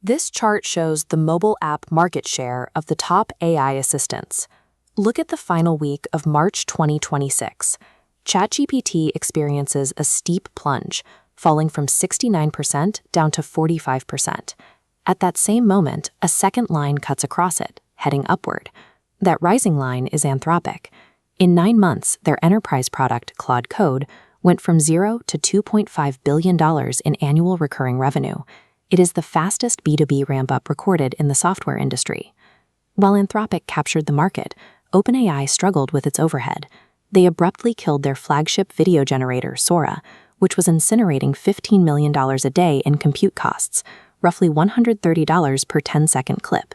This chart shows the mobile app market share of the top AI assistants. Look at the final week of March 2026. ChatGPT experiences a steep plunge, falling from 69% down to 45%. At that same moment, a second line cuts across it, heading upward. That rising line is Anthropic. In 9 months, their enterprise product, Claude Code, went from $0 to $2.5 billion in annual recurring revenue. It is the fastest B2B ramp-up recorded in the software industry. While Anthropic captured the market, OpenAI struggled with its overhead. They abruptly killed their flagship video generator, Sora, which was incinerating $15 million a day in compute costs, roughly $130 per 10-second clip.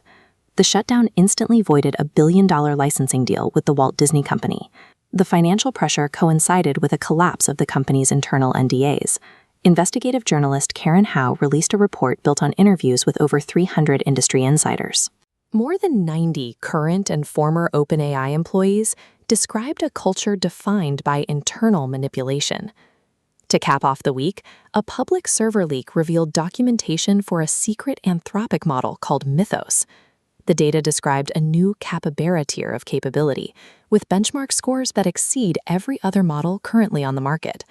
The shutdown instantly voided a billion-dollar licensing deal with the Walt Disney Company. The financial pressure coincided with a collapse of the company's internal NDAs. Investigative journalist Karen Howe released a report built on interviews with over 300 industry insiders. More than 90 current and former OpenAI employees described a culture defined by internal manipulation. To cap off the week, a public server leak revealed documentation for a secret Anthropic model called Mythos. The data described a new capybara tier of capability, with benchmark scores that exceed every other model currently on the market.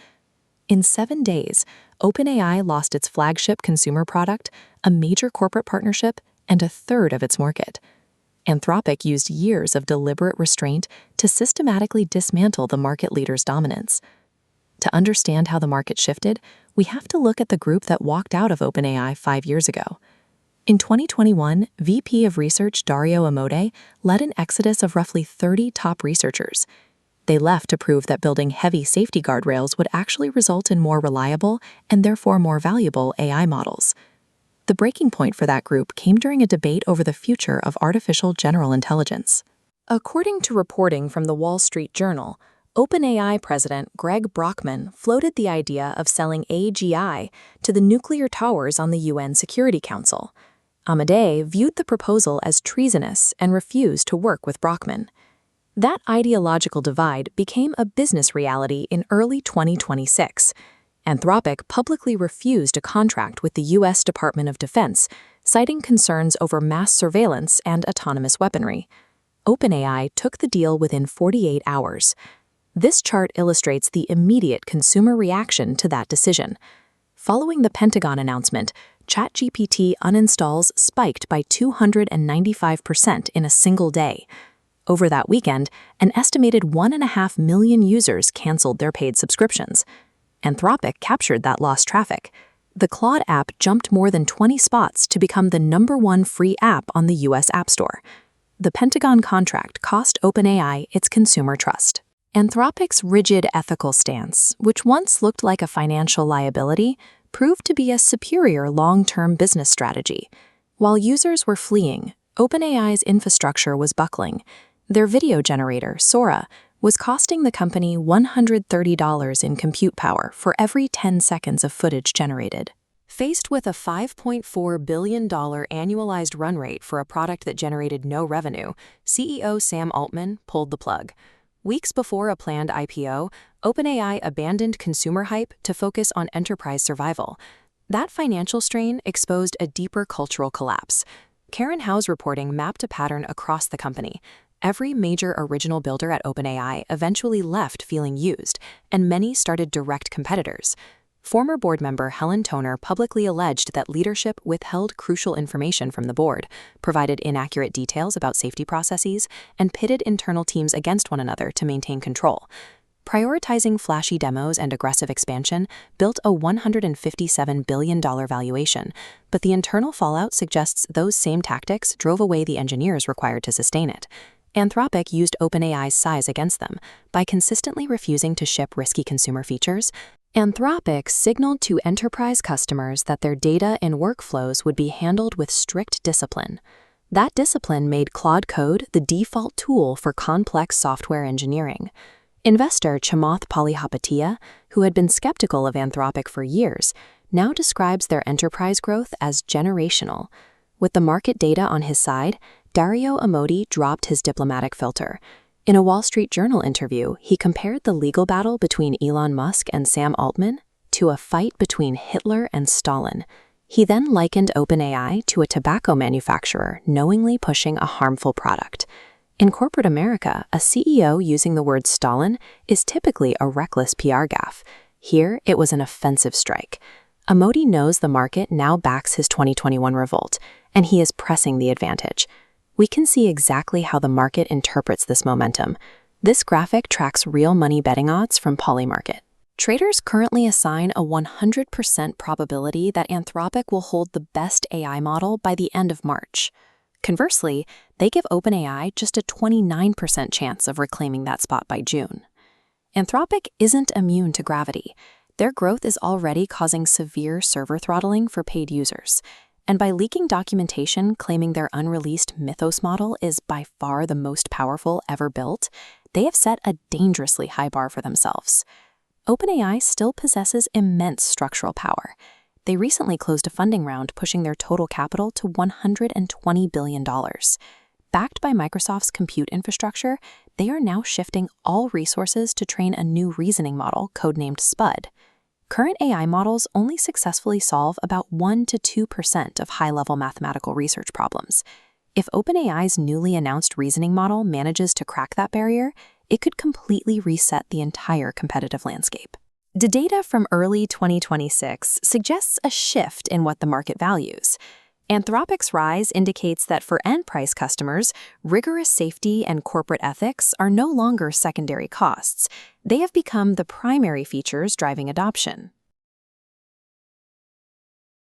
In 7 days, OpenAI lost its flagship consumer product, a major corporate partnership, and a third of its market. Anthropic used years of deliberate restraint to systematically dismantle the market leader's dominance. To understand how the market shifted, we have to look at the group that walked out of OpenAI 5 years ago. In 2021, VP of Research Dario Amodei led an exodus of roughly 30 top researchers. They left to prove that building heavy safety guardrails would actually result in more reliable and therefore more valuable AI models. The breaking point for that group came during a debate over the future of artificial general intelligence. According to reporting from the Wall Street Journal, OpenAI President Greg Brockman floated the idea of selling AGI to the nuclear towers on the UN Security Council. Amodei viewed the proposal as treasonous and refused to work with Brockman. That ideological divide became a business reality in early 2026. Anthropic publicly refused a contract with the U.S. Department of Defense, citing concerns over mass surveillance and autonomous weaponry. OpenAI took the deal within 48 hours. This chart illustrates the immediate consumer reaction to that decision. Following the Pentagon announcement, ChatGPT uninstalls spiked by 295% in a single day. Over that weekend, an estimated 1.5 million users canceled their paid subscriptions. Anthropic captured that lost traffic. The Claude app jumped more than 20 spots to become the #1 free app on the U.S. App Store. The Pentagon contract cost OpenAI its consumer trust. Anthropic's rigid ethical stance, which once looked like a financial liability, proved to be a superior long-term business strategy. While users were fleeing, OpenAI's infrastructure was buckling. Their video generator, Sora, was costing the company $130 in compute power for every 10 seconds of footage generated. Faced with a $5.4 billion annualized run rate for a product that generated no revenue, CEO Sam Altman pulled the plug. Weeks before a planned IPO, OpenAI abandoned consumer hype to focus on enterprise survival. That financial strain exposed a deeper cultural collapse. Karen Howe's reporting mapped a pattern across the company. Every major original builder at OpenAI eventually left feeling used, and many started direct competitors. Former board member Helen Toner publicly alleged that leadership withheld crucial information from the board, provided inaccurate details about safety processes, and pitted internal teams against one another to maintain control. Prioritizing flashy demos and aggressive expansion built a $157 billion valuation, but the internal fallout suggests those same tactics drove away the engineers required to sustain it. Anthropic used OpenAI's size against them. By consistently refusing to ship risky consumer features, Anthropic signaled to enterprise customers that their data and workflows would be handled with strict discipline. That discipline made Claude Code the default tool for complex software engineering. Investor Chamath Palihapitiya, who had been skeptical of Anthropic for years, now describes their enterprise growth as generational. With the market data on his side, Dario Amodei dropped his diplomatic filter. In a Wall Street Journal interview, he compared the legal battle between Elon Musk and Sam Altman to a fight between Hitler and Stalin. He then likened OpenAI to a tobacco manufacturer knowingly pushing a harmful product. In corporate America, a CEO using the word Stalin is typically a reckless PR gaffe. Here, it was an offensive strike. Amodei knows the market now backs his 2021 revolt, and he is pressing the advantage. We can see exactly how the market interprets this momentum. This graphic tracks real money betting odds from Polymarket. Traders currently assign a 100% probability that Anthropic will hold the best AI model by the end of March. Conversely, they give OpenAI just a 29% chance of reclaiming that spot by June. Anthropic isn't immune to gravity. Their growth is already causing severe server throttling for paid users. And by leaking documentation claiming their unreleased Mythos model is by far the most powerful ever built, they have set a dangerously high bar for themselves. OpenAI still possesses immense structural power. They recently closed a funding round pushing their total capital to $120 billion. Backed by Microsoft's compute infrastructure, they are now shifting all resources to train a new reasoning model codenamed SPUD. Current AI models only successfully solve about 1 to 2% of high-level mathematical research problems. If OpenAI's newly announced reasoning model manages to crack that barrier, it could completely reset the entire competitive landscape. The data from early 2026 suggests a shift in what the market values. Anthropic's rise indicates that for enterprise customers, rigorous safety and corporate ethics are no longer secondary costs. They have become the primary features driving adoption.